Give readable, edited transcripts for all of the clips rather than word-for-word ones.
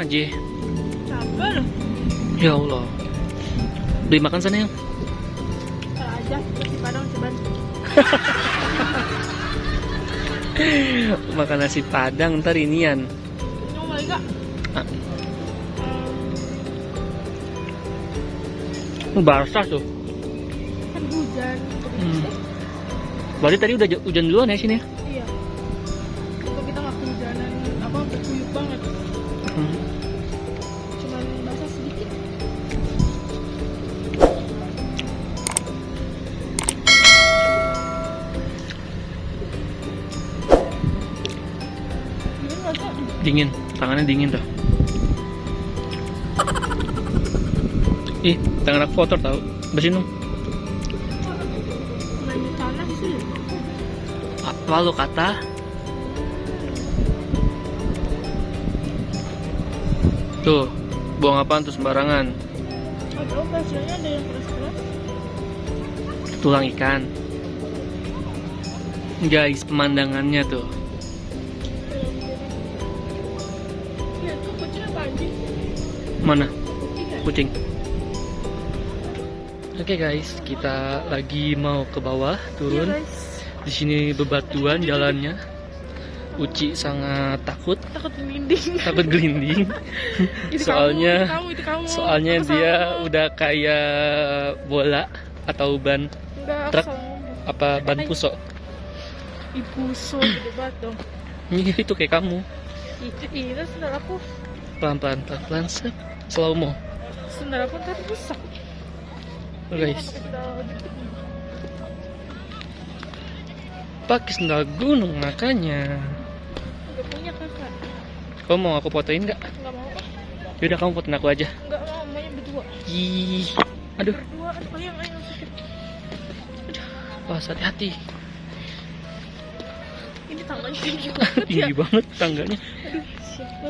aja. Capek loh. Ya Allah. Beli makan sana yang. Kalau aja nasi padang coba. Makan nasi padang ntar inian. Nyong lagi gak? Basah tuh. Kan hujan. Berarti tadi udah hujan duluan ya sini. Iya. Kalau kita nggak kehujanan apa berkuyuk banget. Cuman basah sedikit. Gimana nggak sih? Dingin, tangannya dingin tuh. Ih, tangan aku kotor tau. Bersihin dong. Banyak tanah sih. Apa lo kata? Tuh, buang apaan tuh sembarangan? Atau kasihannya ada yang keras-keras. Tulang ikan. Guys, pemandangannya tuh. Iya tuh kucing apa anjing? Mana? Kucing ya? Kucing. Oke guys, kita lagi mau ke bawah turun. Iya, guys. Di sini bebatuan jalannya. Uci sangat takut, Takut merinding. takut gelinding. Itu Soalnya itu kamu. Soalnya Aku dia salah. udah kayak bola atau ban Enggak, aku truk. salah ngomong. apa ban puso. Ibuso gede banget dong. Itu kayak kamu. Itu sendal aku. Pelan-pelan, pelan-pelan, slow mo. Sendal aku ntar rusak. Guys, Pakai sendal gitu. pakai sendal gunung makanya. Gak punya kakak. Kamu mau aku fotoin nggak? Gak mau. Yaudah kamu fotoin aku aja. Gak mau, maunya berdua. Ih, aduh, Berdua, ayo sakit. wah hati-hati. Ini tangganya tinggi banget ya. Tinggi banget tangganya. Aduh, siapa?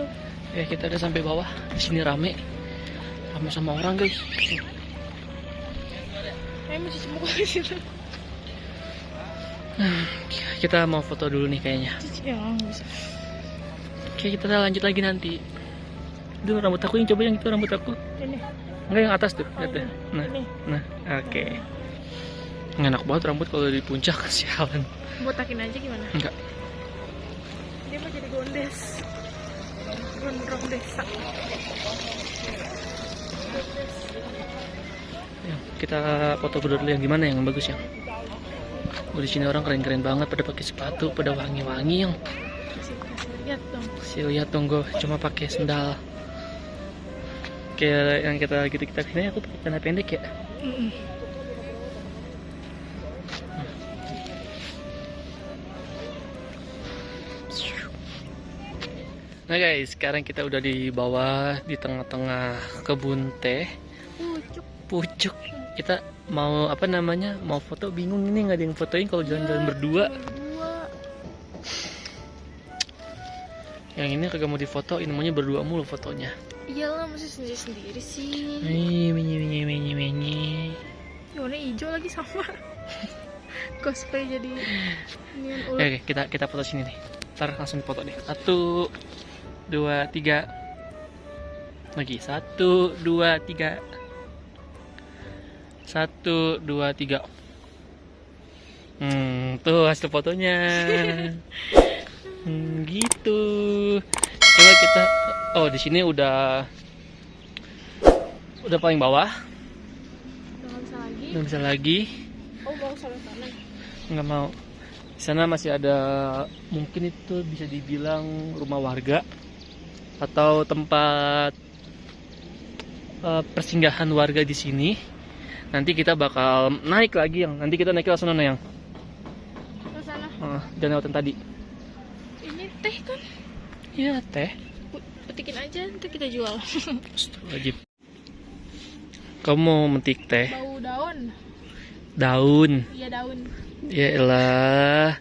Ya kita udah sampai bawah. Di sini rame sama orang guys. Ayo cuci muka di situ. Kita mau foto dulu nih kayaknya. Cuci ya nggak bisa. Oke, kita lanjut lagi nanti. Itu rambut aku yang coba yang itu rambut aku. Ini. Enggak yang atas tuh, lihat Oh, deh. Nah, ini. nah, oke. Enak banget rambut kalau di puncak, sialan. Botakin aja gimana? Enggak. Dia mau jadi gondes. Gondrong desa. Ya, kita foto dulu yang gimana yang bagus ya. Oh, di sini orang keren-keren banget, pada pakai sepatu, pada wangi-wangi yang. Kasih lihat dong. Lihat dong gue cuma pakai sendal. Kayak yang kita sini aku pakai celana pendek ya. Nah guys, sekarang kita udah di bawah di tengah-tengah kebun teh. Pucuk. Kita mau apa namanya? Mau foto bingung ini nggak ada yang fotoin kalau jalan-jalan berdua. Yang ini kagak mau difoto, ini maunya berdua mulu fotonya. Iyalah masih sendiri-sendiri sih. Menye. Warna hijau lagi sama. Cosplay jadi inian ular. Oke, kita foto sini nih. Ntar langsung foto deh. 1, 2, 3. Lagi 1, 2, 3. 1, 2, 3. Tuh hasil fotonya. Gitu. Coba kita. Oh, di sini udah paling bawah. Nggak bisa lagi. Oh, mau sampai sana. Nggak mau. Di sana masih ada, mungkin itu bisa dibilang rumah warga atau tempat persinggahan warga di sini. Nanti kita bakal naik lagi yang. Nanti kita naik ke sana yang. Ke sana. Dan lewatin tadi. Ini teh kan? Iya teh. Petikin aja, nanti kita jual. Astagfirullahaladzim. Kamu mau metik teh? Bau daun. Daun. Iya daun. Ya elah.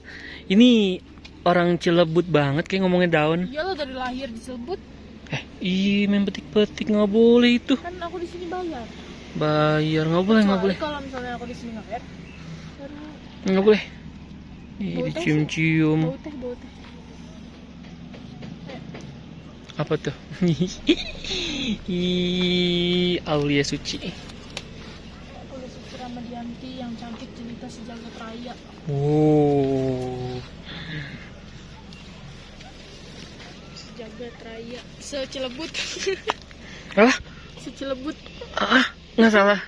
Ini orang Cilebut banget kayak ngomongin daun. Iya lo dari lahir disebut. Main petik-petik nggak boleh itu. Kan aku di sini bayar. Bayar nggak boleh. Kecuali kalau misalnya aku di sini nggak bayar. Baru Nggak boleh. Bau teh Dicium-cium. bau teh. Apa tuh? Aulia Suci. Aulia Suci Ramadianti yang cantik jelita sejagat raya. Oh. Sejagat raya. Secilebut. Ah? Secilebut. Ah, nggak salah.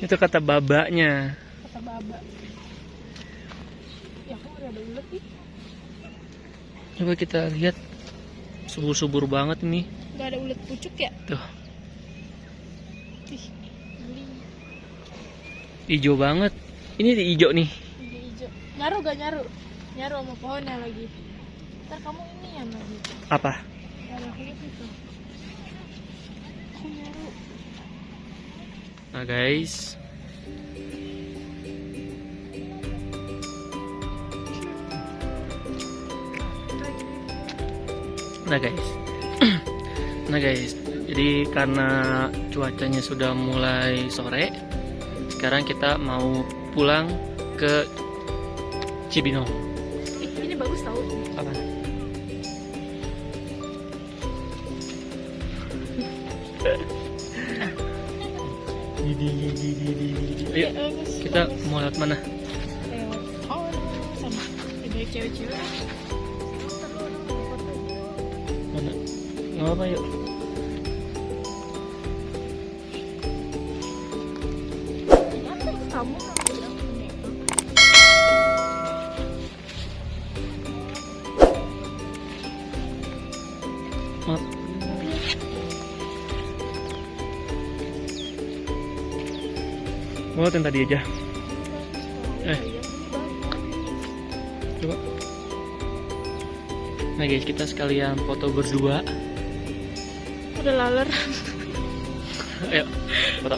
Itu kata babanya. Kata baba. Ya kan udah ada ulet nih. Coba kita lihat. Subur-subur banget ini. Gak ada ulet pucuk ya? Tuh. Ih, geli. Hijau banget. Ini hijau nih. Hijau-hijau. Nyaru gak nyaru? Nyaru sama pohonnya lagi. Ntar kamu ini yang lagi. Apa? Nyaru ulet itu. Aku nyaru. Nah guys. Nah guys, jadi karena cuacanya sudah mulai sore, sekarang kita mau pulang ke Cibinong. Ini bagus tau. Apa? Ayo, kita mau lewat mana? Lewat. Oh, sana. Baik cewek-cewek. Mana? Nggak apa, yuk. Apa itu kamu sama dia? Maaf. Mau yang tadi aja. Coba. Nah guys, kita sekalian foto berdua. Udah laler. Ayo, foto.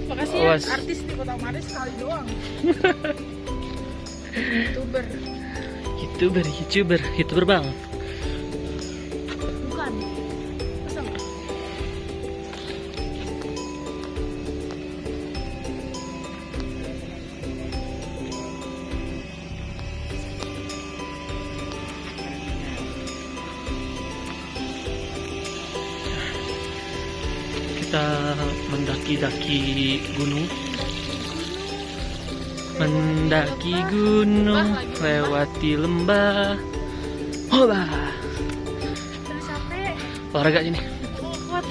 Makasih Awas. ya, artis di Kota Maris sekali doang. YouTuber bang. Bukan. Masa nggak? Kita mendaki-daki gunung. Mendaki gunung, lewati lembah. Hola. Terus capek. Olahraga ini. Oh, kuat.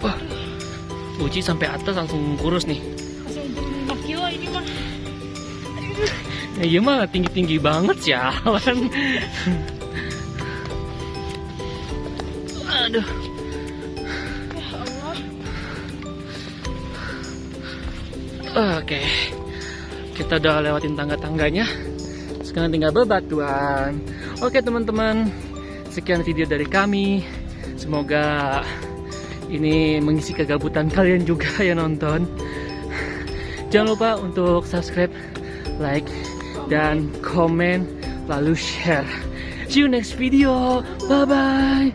Wah. Uci sampai atas langsung kurus nih. Langsung turun 5 kilo ini mah. Ya, iya mah tinggi-tinggi banget sialan. Aduh. Ya Allah. Oke. Kita udah lewatin tangga-tangganya. Sekarang tinggal bebatuan. Oke teman-teman, sekian video dari kami. Semoga ini mengisi kegabutan kalian juga yang nonton. Jangan lupa untuk subscribe, like, dan komen, lalu share. See you next video. Bye bye.